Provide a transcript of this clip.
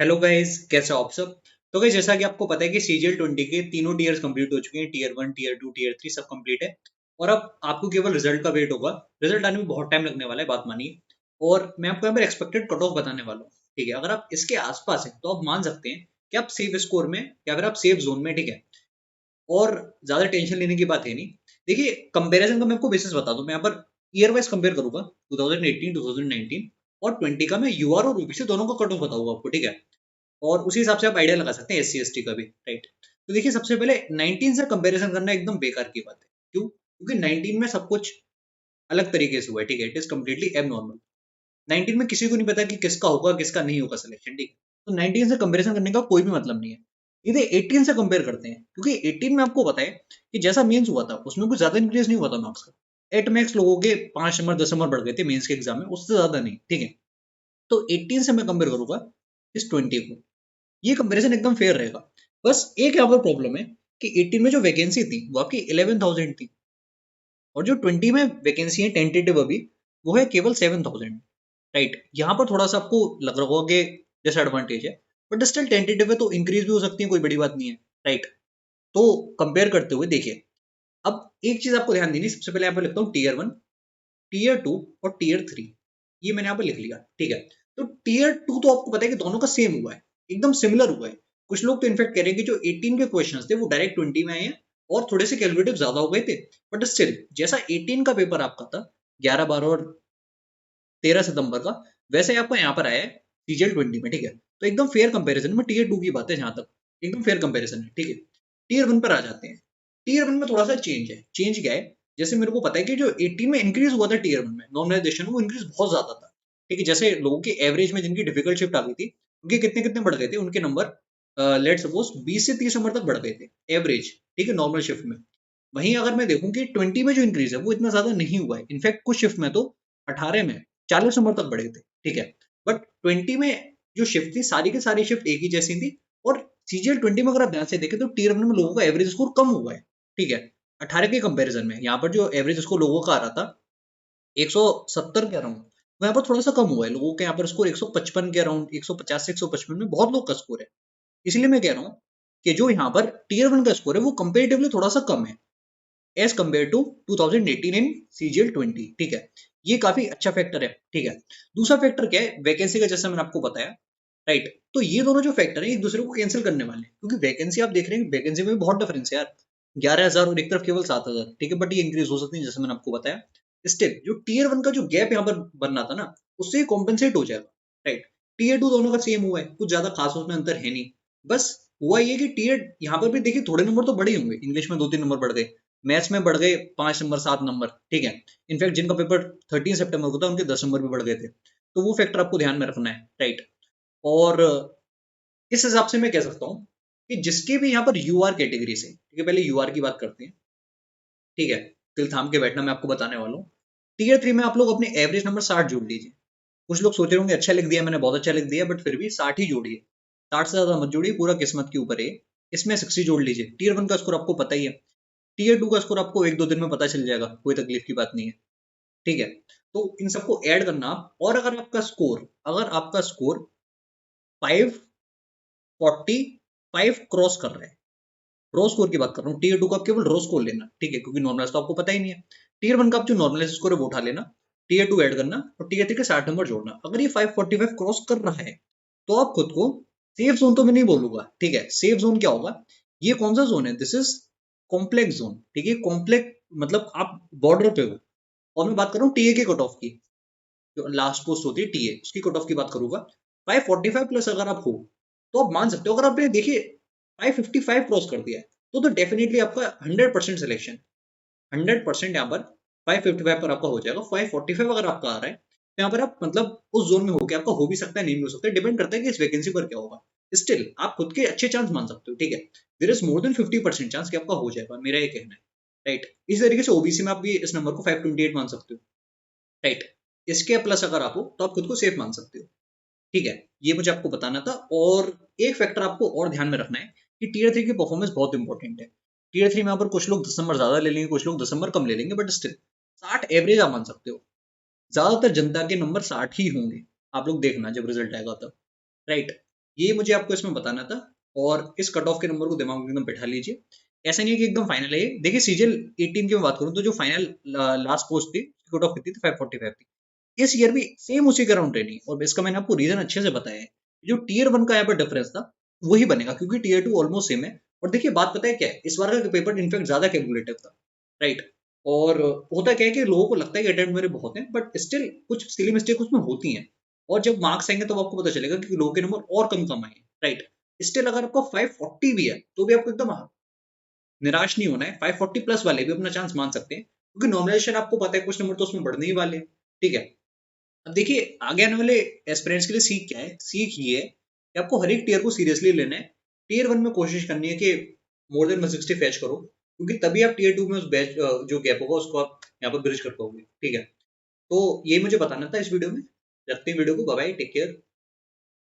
Hello guys, कैसे हो आप सब। तो गाइस, जैसा कि आपको पता है कि सीजीएल 20 के तीनों टीयर्स कंप्लीट हो चुके हैं। टीयर 1, टीयर 2, टीयर 3 सब कंप्लीट है। और अब आपको केवल रिजल्ट का वेट होगा। रिजल्ट आने में बहुत टाइम लगने वाला है, बात मानिए। और मैं आपको यहाँ पर एक्सपेक्टेड कट ऑफ बताने वाला हूँ। ठीक है, अगर आप इसके आसपास हैं तो आप मान सकते हैं कि आप सेफ स्कोर में या फिर आप सेफ जोन में। ठीक है, और ज्यादा टेंशन लेने की बात है नहीं। देखिए, कंपैरिजन का मैं आपको बेसिस बता दूं। मैं यहाँ पर ईयर वाइज कंपेयर करूंगा 2018, 2019 और 20 का। मैं यूआर और ओबीसी दोनों का कट ऑफ बताऊंगा आपको। ठीक है, और उसी हिसाब से आप आइडिया लगा सकते हैं एस सी एस टी का भी। राइट, तो देखिए, सबसे पहले 19 से कंपैरिजन करना एकदम बेकार की बात है। क्यों? क्योंकि 19 में सब कुछ अलग तरीके से हुआ है। ठीक है, इट इज कम्प्लीटली एब नॉर्मल। 19 में किसी को नहीं पता कि किसका होगा किसका नहीं होगा सिलेक्शन। ठीक है, तो 19 से कंपैरिजन करने का कोई भी मतलब नहीं है। इधर 18 से कंपेयर करते हैं, क्योंकि 18 में आपको पता है कि जैसा मेंस हुआ था उसमें कुछ ज्यादा इंक्रीज नहीं हुआ था मार्क्स का। एट मैक्स लोगों के 5 नंबर 10 नंबर बढ़ गए थे मेंस के एग्जाम में, उससे ज्यादा नहीं। ठीक है, तो 18 से मैं कंपेयर करूंगा इस 20 को। ये कंपैरिजन एकदम फेयर रहेगा। बस एक यहाँ पर प्रॉब्लम है कि 18 में जो वैकेंसी थी वो आपकी 11,000 थी, और जो 20 में वैकेंसी है टेंटेटिव अभी, वो है केवल 7,000। राइट, यहाँ पर थोड़ा सा आपको लग रहा होगा कि डिसएडवांटेज है, बट स्टिल टेंटेटिव है तो इंक्रीज भी हो सकती है, कोई बड़ी बात नहीं है। राइट, तो कंपेयर करते हुए देखिए, अब एक चीज आपको ध्यान देनी। सबसे पहले यहाँ पर लिखता हूँ टीयर 1, टीयर 2 और टीयर 3। ये मैंने यहाँ पर लिख लिया। ठीक है, तो टीयर 2 तो आपको पता है कि दोनों का सेम हुआ है, एकदम सिमिलर हुआ है। कुछ लोग तो इनफैक्ट कह रहे हैं कि जो 18 के क्वेश्चंस थे वो डायरेक्ट 20 में आए हैं और थोड़े से कैलकुलेटिव ज्यादा हो गए थे। बट स्टिल, जैसा 18 का पेपर आपका था 11, 12 और 13 सितंबर का, वैसे ही आपको यहाँ पर आया है सीजीएल 20 में। ठीक है, तो एकदम फेयर कंपैरिजन में टीयर 2 की बात है जहां तक, एकदम फेयर कंपैरिजन है। ठीक है, टीयर 1 पर आ जाते हैं। टीयर 1 में थोड़ा सा चेंज है। चेंज क्या है? जैसे मेरे को पता है कि जो 18 में इंक्रीज हुआ था टीयर 1 में नॉर्मलाइजेशन, वो इंक्रीज बहुत ज्यादा था। ठीक है, जैसे लोगों की एवरेज में जिनकी डिफिकल्ट शिफ्ट आ गई थी, उनके कितने कितने बढ़ गए थे, उनके नंबर लेट सपोज 20 से 30 नंबर तक बढ़ गए थे एवरेज। ठीक है, नॉर्मल शिफ्ट में। वहीं अगर मैं देखूं कि 20 में जो इंक्रीज है वो इतना ज्यादा नहीं हुआ है। इनफैक्ट कुछ शिफ्ट में तो 18 में 40 नंबर तक बढ़े थे। ठीक है, बट 20 में जो शिफ्ट थी सारी की सारी शिफ्ट एक ही जैसी थी। और सीजीएल 20 में अगर आप ध्यान से देखें तो टीयर 1 में लोगों का एवरेज स्कोर कम हुआ है। ठीक है, 18 के कंपैरिजन में यहाँ पर जो एवरेज स्कोर लोगों का आ रहा था 170 के अराउंड, वो यहाँ पर थोड़ा सा कम हुआ है। लोगों के यहाँ पर स्कोर 155 के अराउंड, 150 से 155 में बहुत लोग का स्कोर है। इसलिए मैं कह रहा हूँ कि जो यहाँ पर टीयर 1 का स्कोर है वो कंपेरेटिवली थोड़ा सा कम है एज कम्पेयर टू 2018 इन सीजीएल 20। ठीक है, ये काफी अच्छा फैक्टर है। ठीक है, दूसरा फैक्टर क्या है? वैकेंसी का, जैसा मैंने आपको बताया। राइट, तो ये दोनों जो फैक्टर है एक दूसरे को कैंसिल करने वाले हैं, क्योंकि वैकेंसी आप देख रहे हैं, वैकेंसी में भी बहुत डिफरेंस है यार। 11,000 और एक तरफ केवल 7,000। ठीक है, बट ये इंक्रीज हो सकती है जैसे मैंने आपको बताया। स्टिल जो टीयर 1 का जो गैप यहाँ पर बनना था ना, उससे कॉम्पेंसेट हो जाएगा। राइट, टीयर 2 दोनों का सेम हुआ है, कुछ ज्यादा खास उसमें अंतर है नहीं। बस हुआ ये कि टीयर यहाँ पर भी देखिए थोड़े नंबर तो बड़े ही होंगे। इंग्लिश में 2-3 नंबर बढ़ गए, मैथ्स में बढ़ गए 5 नंबर 7 नंबर। ठीक है, इनफैक्ट जिनका पेपर 13 सितंबर को था उनके 10 नंबर भी बढ़ गए थे। तो वो फैक्टर आपको ध्यान में रखना है। राइट, और इस हिसाब से मैं कह सकता हूँ कि जिसके भी यहाँ पर यूआर कैटेगरी से, ठीक है, पहले यूआर की बात करते हैं। ठीक है, दिल थाम के बैठना, मैं आपको बताने वाला हूँ। टीयर 3 में आप लोग अपने एवरेज नंबर 60 जोड़ लीजिए। कुछ लोग सोच रहे होंगे अच्छा लिख दिया मैंने, बहुत अच्छा लिख दिया, बट फिर भी 60 ही जोड़िए। 60 से ज्यादा मत जोड़िए, पूरा किस्मत के ऊपर है। इसमें 60 जोड़ लीजिए। टीयर 1 का स्कोर आपको पता ही है। टीयर 2 का स्कोर आपको 1-2 दिन में पता चल जाएगा, कोई तकलीफ की बात नहीं है। ठीक है, तो इन सबको ऐड करना आप, और अगर आपका स्कोर 545 क्रॉस कर रहा है, रो स्कोर की बात कर रहा हूँ, टीयर 2 का आप केवल रो स्कोर लेना। ठीक है, क्योंकि नॉर्मलाइज तो आपको पता ही नहीं है। टीयर 1 का आप जो नॉर्मलाइज स्कोर है वो उठा लेना, टीयर 2 ऐड करना और टीयर 3 के 60 नंबर जोड़ना। अगर ये 545 क्रॉस कर रहा है तो आप खुद को सेफ जोन तो मैं नहीं बोलूंगा। ठीक है, सेफ जोन क्या होगा? ये कौन सा जोन है? This is complex zone. ठीक है, कॉम्प्लेक्स मतलब आप बॉर्डर पे हो। और मैं बात कर रहा हूँ टीए के कट ऑफ की, जो लास्ट पोस्ट होती है टीए, उसकी कट ऑफ की बात करूंगा। 545 प्लस अगर आप हो तो आप मान सकते हो। अगर आपने देखिए 555 क्रॉस कर दिया है तो डेफिनेटली आपका 100% सिलेक्शन, 100% यहाँ पर 555 पर आपका हो जाएगा। 545 अगर आपका आ रहा है तो यहाँ पर आप मतलब उस जोन में हो के आपका हो भी सकता है, नहीं भी हो सकता है, डिपेंड करता है कि इस वैकेंसी पर क्या होगा। स्टिल आप खुद के अच्छे चांस मान सकते हो। ठीक है, there is more than 50% chance कि आपका हो जाएगा, मेरा ये कहना है। राइट, इस तरीके से ओबीसी में आप भी इस नंबर को 528 मान सकते हो। राइट, इसके प्लस अगर आप हो तो आप खुद को सेफ मान सकते हो। ठीक है, ये मुझे आपको बताना था। और एक फैक्टर आपको और ध्यान में रखना है कि टीयर 3 की परफॉर्मेंस बहुत इंपॉर्टेंट है। टीयर 3 में यहाँ पर कुछ लोग 10 नंबर ज्यादा ले लेंगे, कुछ लोग 10 नंबर कम ले लेंगे, बट स्टिल 60 एवरेज आप मान सकते हो। ज्यादातर जनता के नंबर 60 ही होंगे, आप लोग देखना जब रिजल्ट आएगा तब। राइट, ये मुझे आपको इसमें बताना था, और इस कट ऑफ के नंबर को दिमाग में एकदम बैठा लीजिए। ऐसा नहीं है कि एकदम फाइनल है ये। देखिए सीजीएल 18 की मैं बात करूं तो जो फाइनल लास्ट पोस्ट थी, कट ऑफ कितनी थी, 545 थी। इस ईयर भी सेम उसी का राउंड ट्रेनिंग, और इसका मैंने आपको रीजन अच्छे से बताया है। जो टीयर 1 का यहाँ पर डिफरेंस था वही बनेगा, क्योंकि टीयर 2 ऑलमोस्ट सेम है। और देखिए बात पता है क्या है, इस बार का पेपर इनफैक्ट ज्यादा कैलकुलेटिव था, राइट। और होता क्या है कि लोगों को लगता है कि अटेम्प्ट मेरे बहुत हैं, बट स्टिल कुछ सिली मिस्टेक उसमें होती हैं। और जब मार्क्स आएंगे तब आपको पता चलेगा कि लोगों के नंबर और कम कम आए हैं, राइट। स्टिल अगर आपको 540 भी है तो भी आपको एकदम निराश नहीं होना है। 540 प्लस वाले भी अपना चांस मान सकते हैं, क्योंकि नॉमिनेशन आपको पता है कुछ नंबर तो उसमें बढ़ने ही वाले हैं, ठीक है। अब देखिए आगे आने वाले एस्पिरेंट्स के लिए सीख क्या है, सीख ये है कि आपको हर एक टीयर को सीरियसली लेना है। टीयर 1 में कोशिश करनी है कि मोर देन 160 फैच करो, क्योंकि तभी आप टीयर 2 में उस बैच जो गैप होगा उसको आप यहाँ पर ब्रिज कर पाओगे, ठीक है। तो ये मुझे बताना था इस वीडियो में। रखते हैं वीडियो को, बाय बाय, टेक केयर।